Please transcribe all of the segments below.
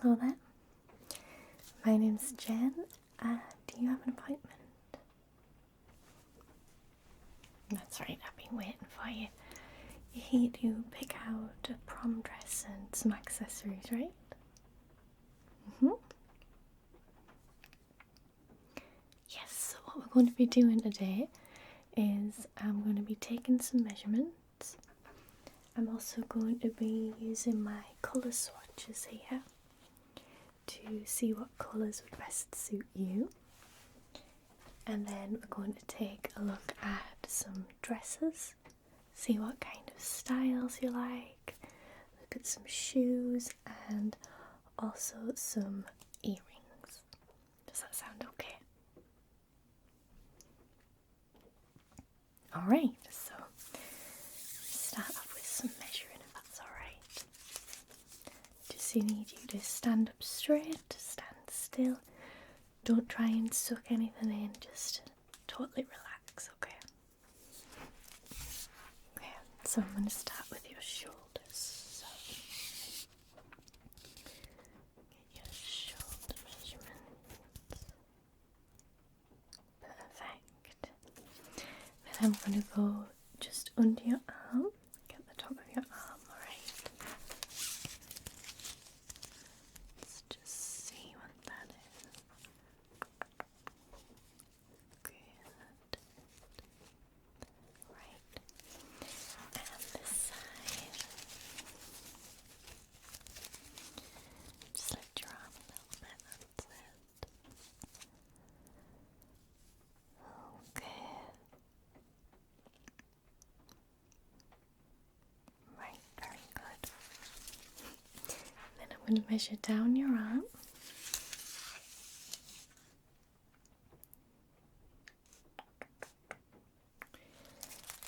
Hello there. My name's Jen. Do you have an appointment? That's right, I've been waiting for you. You're here to pick out a prom dress and some accessories, right? Yes, so what we're going to be doing today is I'm going to be taking some measurements. I'm also going to be using my colour swatches here to see what colours would best suit you. And then we're going to take a look at some dresses, see what kind of styles you like, look at some shoes and also some earrings. Does that sound okay? Alright, so start off with some measuring if that's alright. Just need you to stand up straight, stand still. Don't try and suck anything in, just totally relax, okay? Okay, so I'm going to start with your shoulders. So, get your shoulder measurements. Perfect. Then I'm going to go just under your arm, get the top of your arm, alright? Let's just see what that is. Good. Right. And this side. Just lift your arm a little bit, that's it. Okay. Right, very good. Then I'm going to measure down your arm.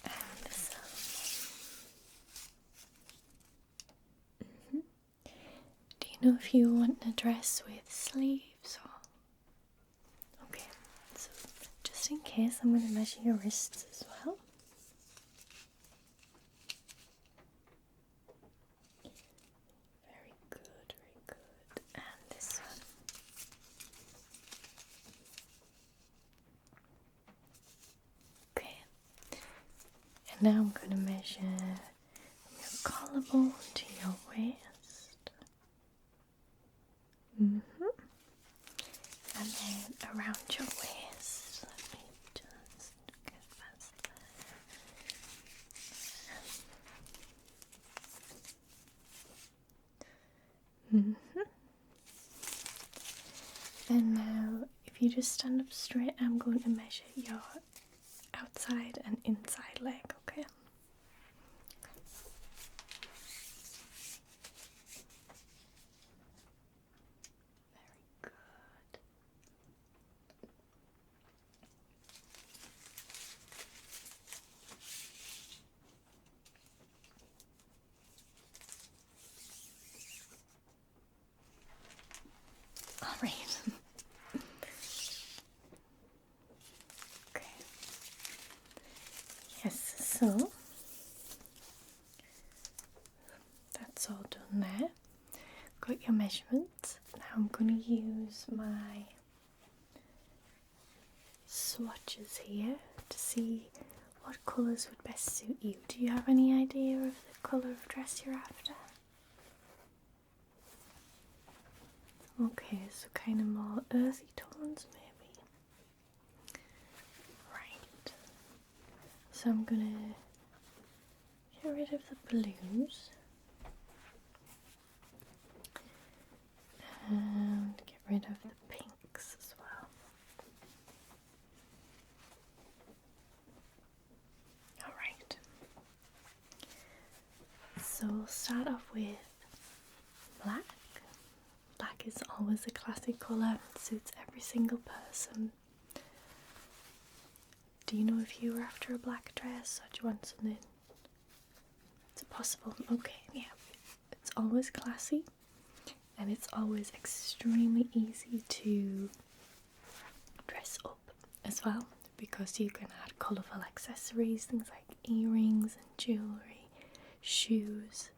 And this arm. Do you know if you want a dress with sleeves or? Okay, so just in case, I'm going to measure your wrists as well. Very good, very good. And this one. Okay. And now I'm going to measure from your collarbone to your waist. And then around your waist. Let me just get past that. And now, if you just stand up straight, I'm going to measure your outside and inside leg, okay? Very good. Alright. Okay. Yes, so that's all done there. Got your measurements. Now I'm going to use my swatches here to see what colours would best suit you. Do you have any idea of the colour of dress you're after? Okay, so kind of more earthy tones maybe. Right. So I'm gonna get rid of the blues and get rid of the pinks as well. Alright. So we'll start off with black. Black is always a classic colour, it suits every single person. Do you know if you were after a black dress or do you want something? Is it possible? Okay, yeah. It's always classy and it's always extremely easy to dress up as well because you can add colourful accessories, things like earrings and jewellery, shoes.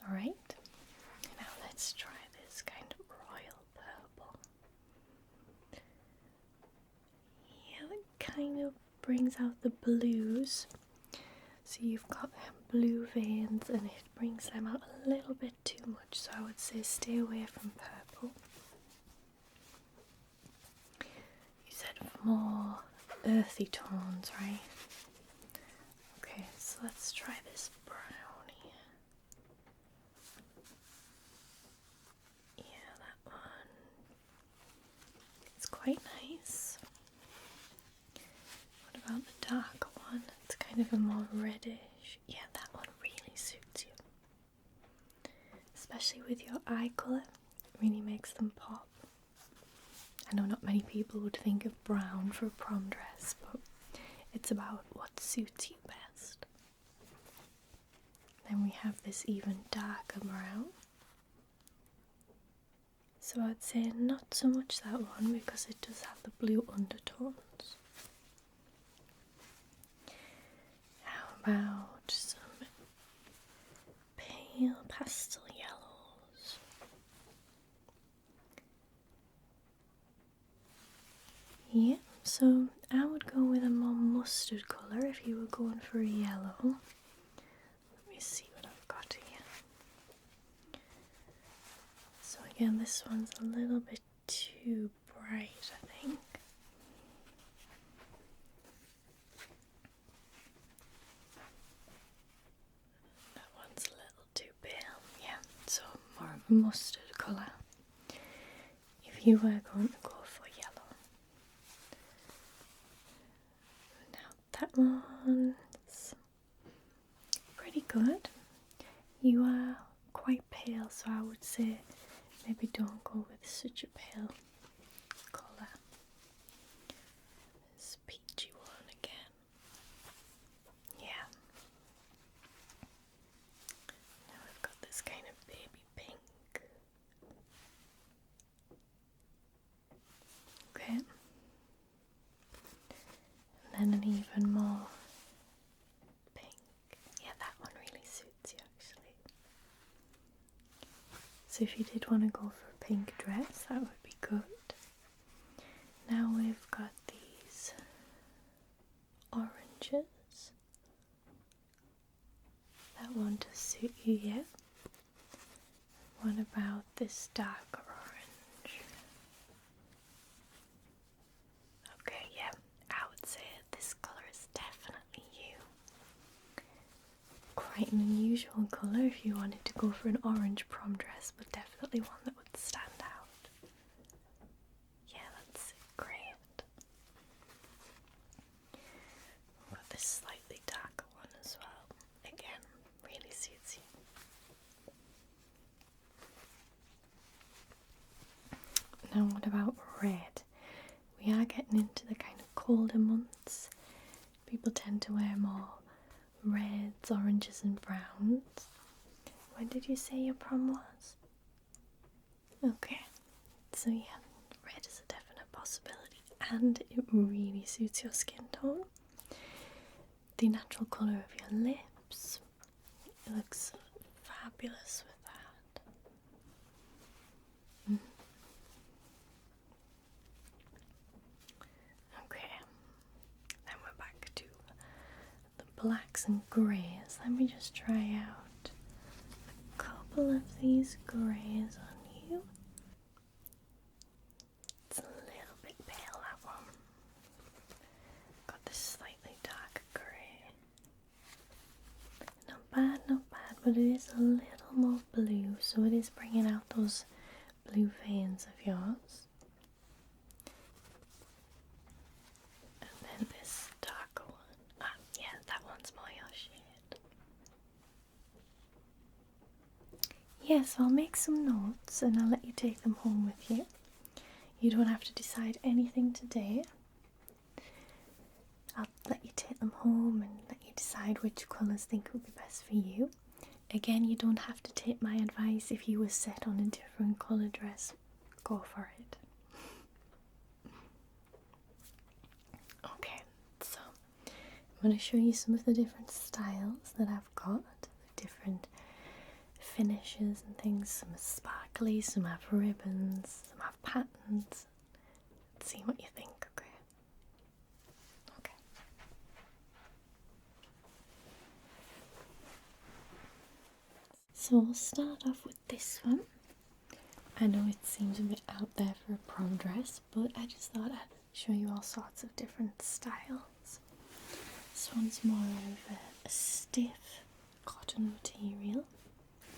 Alright, now let's try kind of brings out the blues. So you've got blue veins and it brings them out a little bit too much, so I would say stay away from purple. You said more earthy tones, right? Okay, so let's try this brownie. Yeah, that one. It's quite nice. What about the darker one? It's kind of a more reddish. Yeah, that one really suits you. Especially with your eye colour. It really makes them pop. I know not many people would think of brown for a prom dress, but it's about what suits you best. Then we have this even darker brown. So I'd say not so much that one because it does have the blue undertones. How about some pale pastel yellows? Yeah, so I would go with a more mustard colour if you were going for a yellow. Let me see what I've got here. So again, this one's a little bit too bright, I think. That one's a little too pale. Yeah, so more of a mustard colour if you were going to go for yellow. Now that one's pretty good. You are quite pale, so I would say maybe don't go with such a pale colour. This peachy one again. Yeah. Now I've got this kind of baby pink. Okay. And then an even more pink. Yeah, that one really suits you actually. So if you did want to go for a pink dress, that would be good. Now we've got these oranges. That one does suit you, yeah? What about this darker orange? Okay, yeah, I would say this colour is definitely you. Quite an unusual colour if you wanted to go for an orange prom dress, but definitely one that would stand out. Yeah, that's great. We've got this slightly darker one as well. Again, really suits you. Now what about red? We are getting into the kind of colder months. People tend to wear more reds, oranges and browns. When did you say your prom was? Okay, so yeah, red is a definite possibility and it really suits your skin tone. The natural colour of your lips, it looks fabulous with that. Okay, then we're back to the blacks and greys. Let me just try out a couple of these greys on you. It's a little bit pale, that one. Got this slightly darker grey. Not bad, but it is a little more blue, so it is bringing out those blue veins of yours. And then this darker one. Yeah, that one's more your shade. Yes, I'll make some notes and I'll let you take them home with you. You don't have to decide anything today. I'll let you take them home and let you decide which colours think would be best for you. Again, you don't have to take my advice. If you were set on a different colour dress, go for it. Okay, so I'm going to show you some of the different styles that I've got, the different finishes and things. Some are sparkly, some have ribbons, some have patterns. Let's see what you think, okay? So we'll start off with this one. I know it seems a bit out there for a prom dress, but I just thought I'd show you all sorts of different styles. This one's more of a stiff cotton material,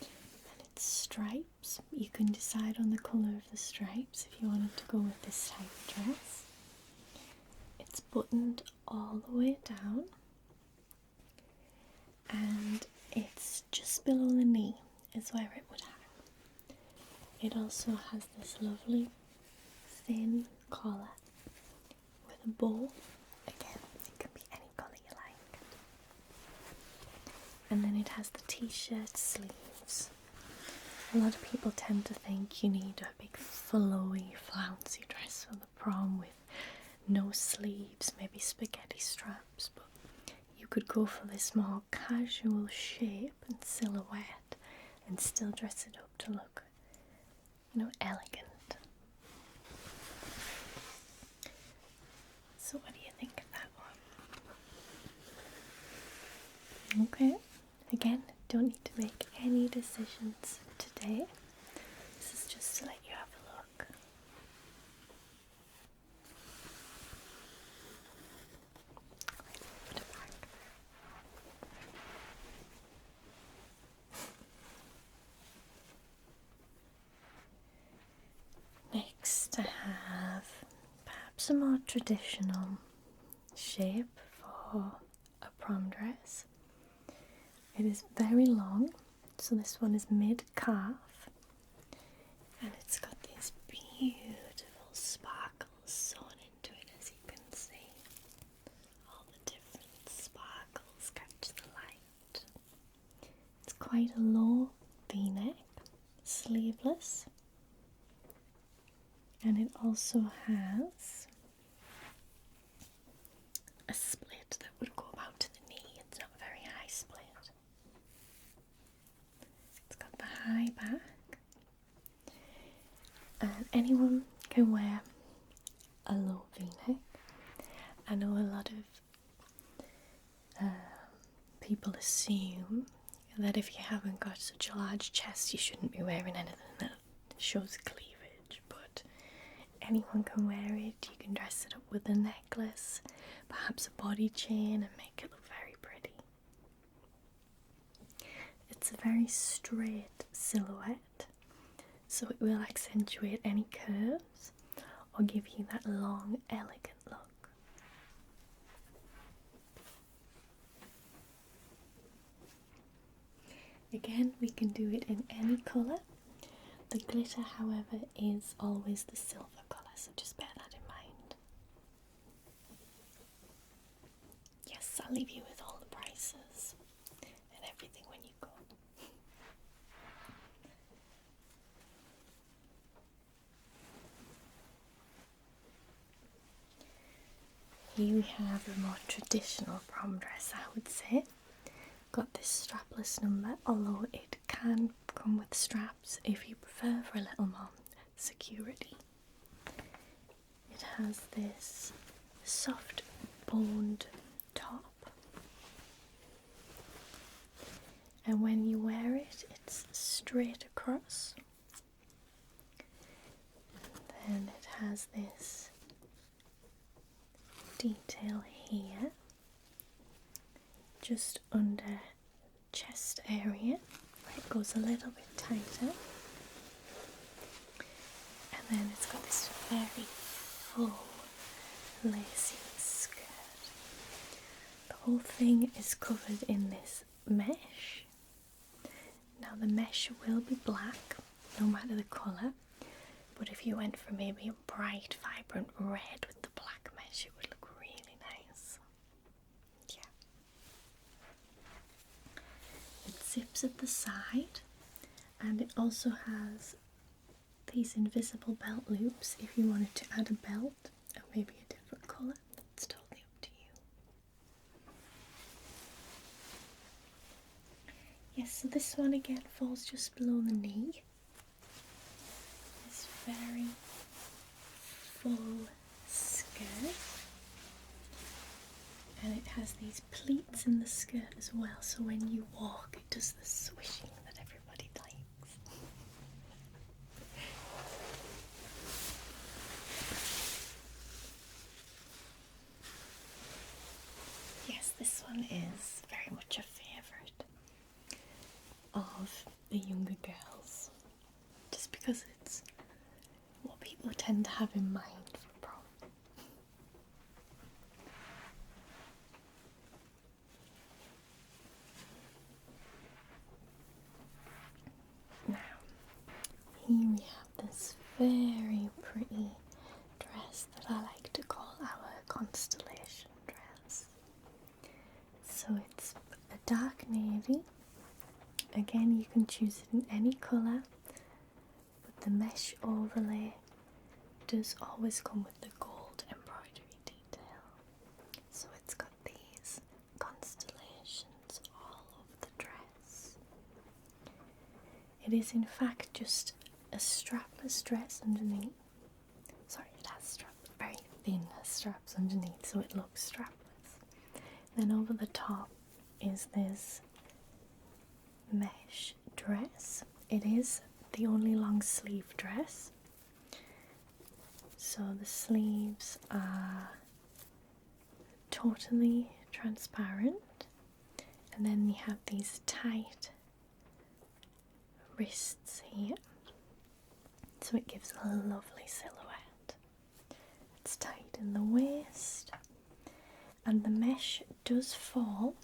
and it's stripes. You can decide on the colour of the stripes if you wanted to go with this type of dress. It's buttoned all the way down, and it's just below the knee is where it would hang. It also has this lovely thin collar with a bow. Again, it can be any colour you like. And then it has the t-shirt sleeves. A lot of people tend to think you need a big flowy, flouncy dress for the prom with no sleeves, maybe spaghetti straps, but you could go for this more casual shape and silhouette and still dress it up to look, elegant. So what do you think of that one? Okay, again, don't need to make any decisions today. This is just to let you have a look. Put it back. Next I have perhaps a more traditional shape for a prom dress. It is very long, so this one is mid-calf, and it's got these beautiful sparkles sewn into it, as you can see. All the different sparkles catch the light. It's quite a low v-neck, sleeveless, and it also has a split that would go about to the knee. It's not a very high split. It's got the high back, and anyone can wear a low v-neck. I know a lot of people assume that if you haven't got such a large chest you shouldn't be wearing anything that shows cleavage, but anyone can wear it. You can dress it up with a necklace, perhaps a body chain, and make it look very pretty. It's a very straight silhouette, so it will accentuate any curves or give you that long, elegant look. Again, we can do it in any colour. The glitter, however, is always the silver colour, so just bear that in mind. Yes, I'll leave you with all the prices and everything when you go. Here we have a more traditional prom dress, I would say. Got this strapless number, although it can come with straps if you prefer for a little more security. It has this soft boned top, and when you wear it, it's straight across. And then it has this detail here, just under chest area, where it goes a little bit tighter. And then it's got this very full lacy skirt. The whole thing is covered in this mesh. Now the mesh will be black, no matter the colour, but if you went for maybe a bright, vibrant red with the black mesh, it would look really nice. Yeah. It zips at the side, and it also has these invisible belt loops if you wanted to add a belt or maybe a different colour. It's totally up to you. Yes, so this one again falls just below the knee. This very full skirt, and it has these pleats in the skirt as well, so when you walk it does the swishing that everybody one is very much a favourite of the younger girls, just because it's what people tend to have in mind for prom. Now, here we have this very pretty dress that I like to call our constellation dress. So it's a dark navy. Again, you can choose it in any colour, but the mesh overlay does always come with the gold embroidery detail. So it's got these constellations all over the dress. It is in fact just a strapless dress underneath. Sorry, it has straps, very thin straps underneath, so it looks strapless. Then over the top is this mesh dress. It is the only long sleeve dress. So the sleeves are totally transparent, and then you have these tight wrists here, so it gives a lovely silhouette. It's tight in the waist, and the mesh does fall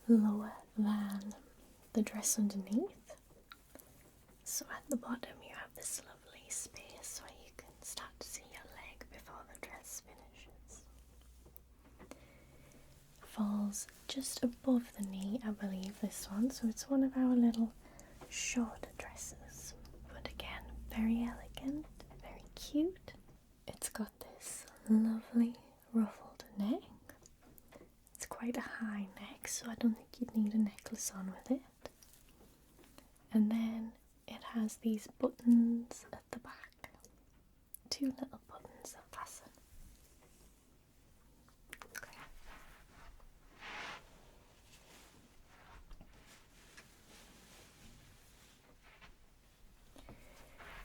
lower than the dress underneath, so at the bottom you have this lovely space where you can start to see your leg before the dress finishes. Falls just above the knee, I believe, this one, so it's one of our little shorter dresses, but again, very elegant, very cute. It's got this lovely ruffled neck. It's quite a high neck, so I don't think you'd need a necklace on with it. And then it has these buttons at the back, 2 little buttons that fasten. Okay.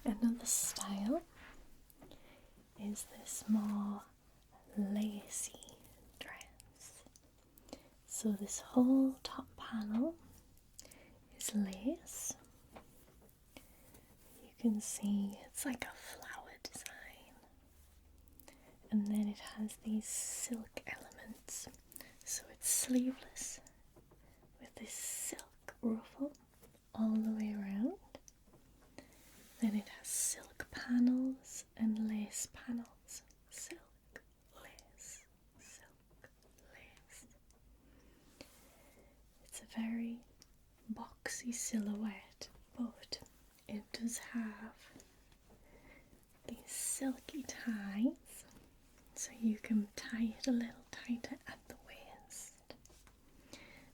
Another style is this more lacy dress. So this whole top panel is lace. You can see it's like a flower design, and then it has these silk elements. So it's sleeveless with this silk ruffle all the way around. Then it has silk panels and lace panels. Silk, lace, silk, lace. It's a very boxy silhouette, but it does have these silky ties, so you can tie it a little tighter at the waist.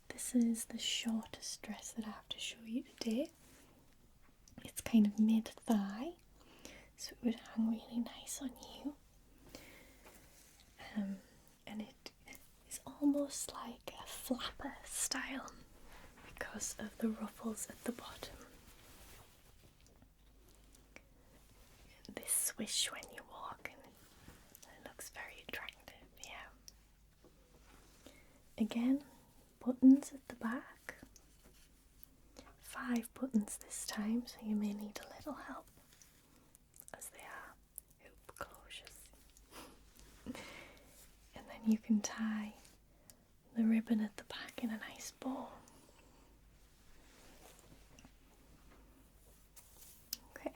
This is the shortest dress that I have to show you today. It's kind of mid-thigh, so it would hang really nice on you. And it is almost like a flapper style because of the ruffles at the bottom. This swish when you walk, and it looks very attractive, yeah. Again, buttons at the back. 5 buttons this time, so you may need a little help, as they are hoop closures. And then you can tie the ribbon at the back in a nice bow. Okay.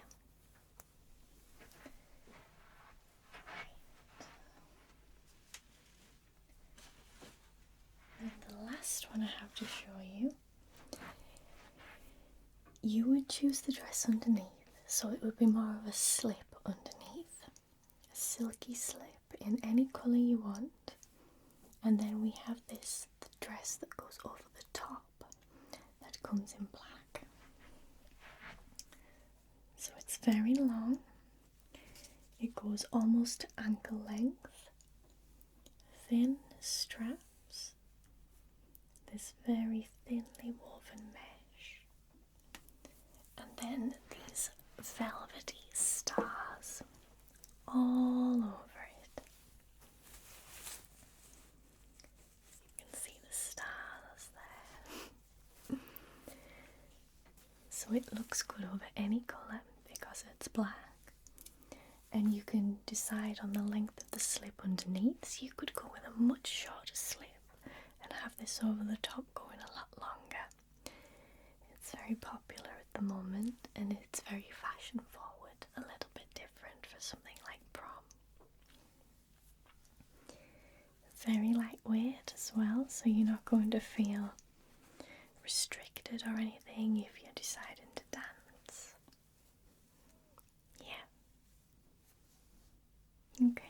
And the last one I have to show you, you would choose the dress underneath, so it would be more of a slip underneath, a silky slip in any colour you want. And then we have this, the dress that goes over the top, that comes in black. So it's very long, it goes almost to ankle length, thin straps, this very thinly woven mesh, and then these velvety stars all over it. so it looks good over any colour because it's black. And you can decide on the length of the slip underneath, so you could go with a much shorter slip and have this over the top going a lot longer. It's very popular at the moment and it's very fashion forward, a little bit different for something like prom. Very lightweight as well, so you're not going to feel restricted or anything if you're deciding to dance. Yeah. Okay.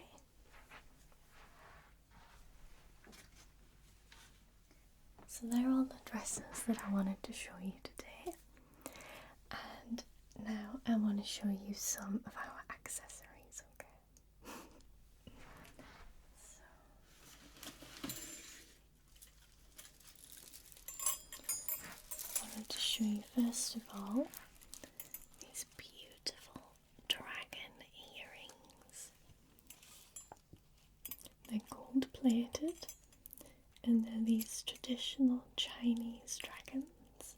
So they're all the dresses that I wanted to show you today. And now I want to show you some of our accessories, okay? So I wanted to show you first of all these beautiful dragon earrings. They're gold plated and they're these traditional Chinese dragons.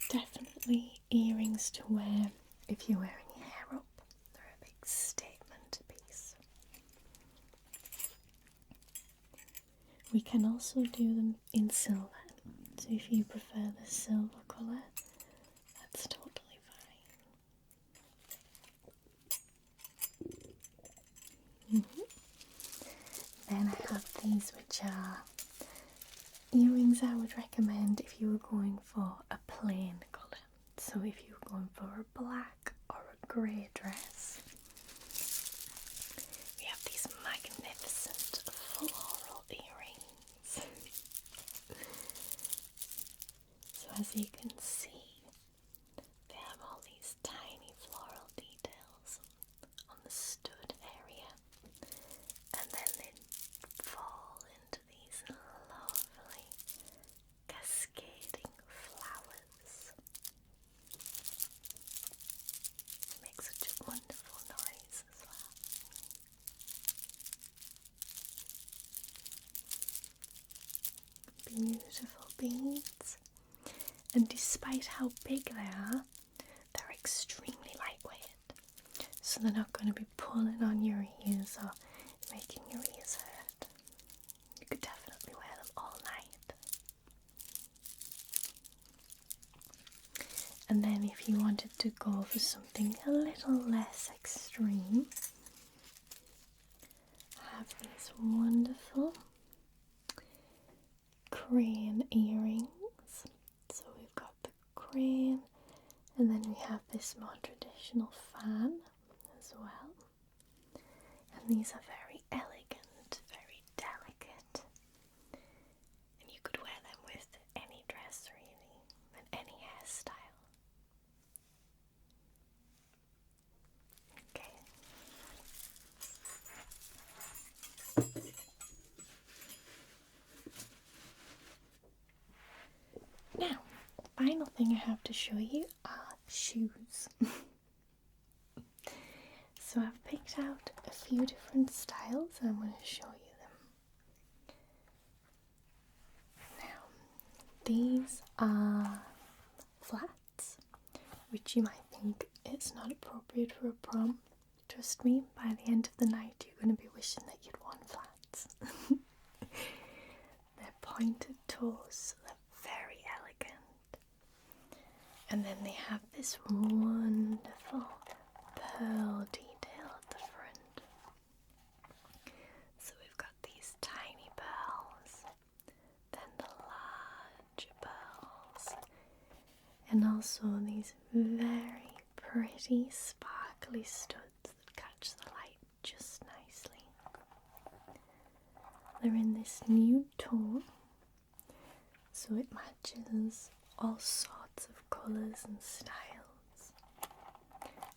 Definitely earrings to wear if you're wearing your hair up. They're a big statement piece. We can also do them in silver, so if you prefer the silver colour, that's totally fine. Then I have these, which are earrings I would recommend if you were going for a plain colour. So if you were going for a black or a grey dress, we have these magnificent floral earrings. So as you can see, they have all these tiny floral details on the stud area, and then they fall into these lovely cascading flowers. It makes such a wonderful noise as well. Beautiful beads, and despite how big they are, they're extremely lightweight, so they're not going to be pulling on your ears or making your ears hurt. You could definitely wear them all night. And then if you wanted to go for something a little less extreme, I have these wonderful crane earrings. So we've got the crane, and then we have this more traditional fan as well. And these are very elegant, very delicate, and you could wear them with any dress really, and any hairstyle. Okay. Now, final thing I have to show you are shoes. So I've picked out a few different styles and I'm going to show you them. Now, these are flats, which you might think it's not appropriate for a prom. Trust me, by the end of the night you're going to be wishing that you'd worn flats. They're pointed toes, so they're very elegant. And then they have this wonderful pearl detail at the front. So we've got these tiny pearls, then the larger pearls, and also these very pretty sparkly studs that catch the light just nicely. They're in this nude tone, so it matches all sorts of colours and styles.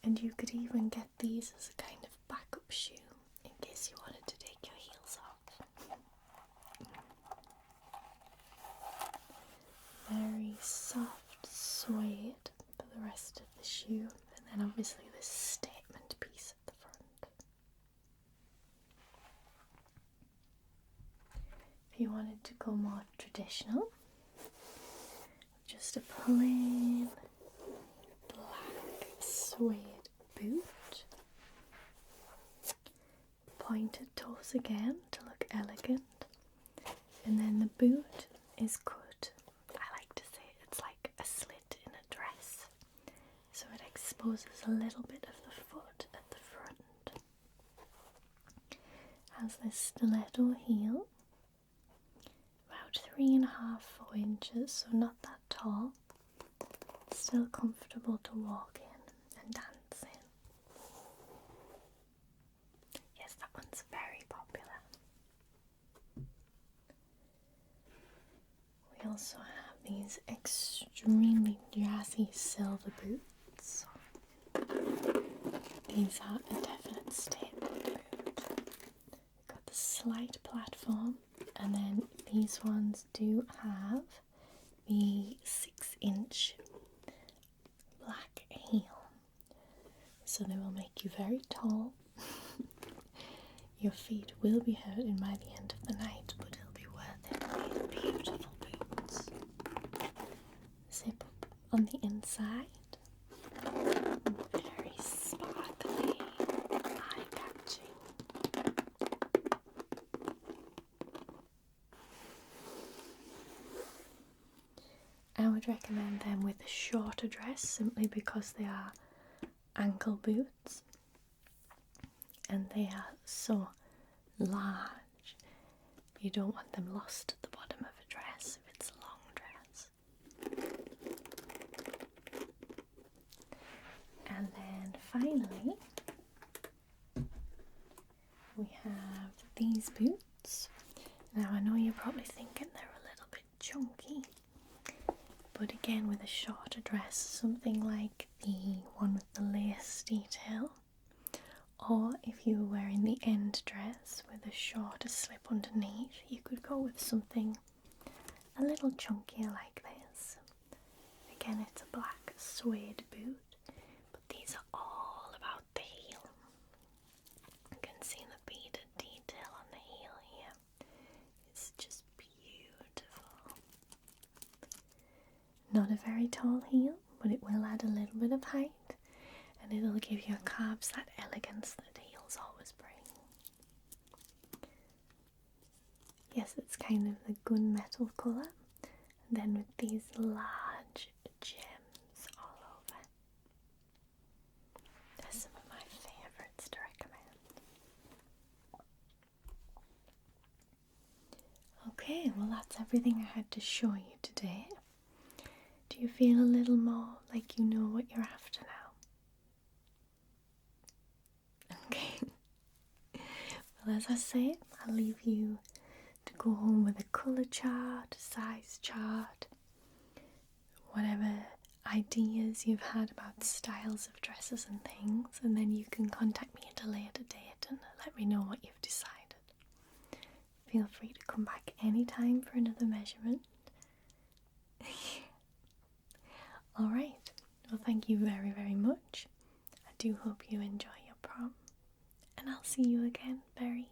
And you could even get these as a kind of backup shoe in case you wanted to take your heels off. Very soft suede for the rest of the shoe, and then obviously this statement piece at the front. If you wanted to go more traditional, just a plain black suede boot. Pointed toes again to look elegant. And then the boot is cut. I like to say it's like a slit in a dress. So it exposes a little bit of the foot at the front. Has this stiletto heel. About 3.5–4 inches, so not that tall. Still comfortable to walk in and dance in. Yes, that one's very popular. We also have these extremely jazzy silver boots. These are a definite statement boot. We've got the slight platform, and then these ones do have the 6-inch black heel. So they will make you very tall. Your feet will be hurting by the end of the night, but it'll be worth it. These beautiful boots. Zip up on the inside. Very sparkly, eye-catching. I would recommend them with a shorter dress simply because they are ankle boots and they are so large. You don't want them lost at the bottom of a dress if it's a long dress. And then finally we have these boots. Now I know you're probably thinking they're a little bit chunky, but again with a shorter dress, something like the one with the lace detail, or if you were wearing the end dress with a shorter slip underneath, you could go with something a little chunkier like this. Again, it's a black suede boot, but these are all about the heel. You can see the beaded detail on the heel here. It's just beautiful. Not a very tall heel, but it will add a little bit of height, and it'll give your calves that elegance that heels always bring. Yes, it's kind of the gunmetal colour, and then with these large gems all over. They're some of my favourites to recommend. Okay, well that's everything I had to show you today. Do you feel a little more like you know what you're after now? Okay. Well, as I say, I'll leave you to go home with a colour chart, size chart, whatever ideas you've had about styles of dresses and things, and then you can contact me at a later date and let me know what you've decided. Feel free to come back anytime for another measurement. Alright, well thank you very, very much. I do hope you enjoy your prom, and I'll see you again very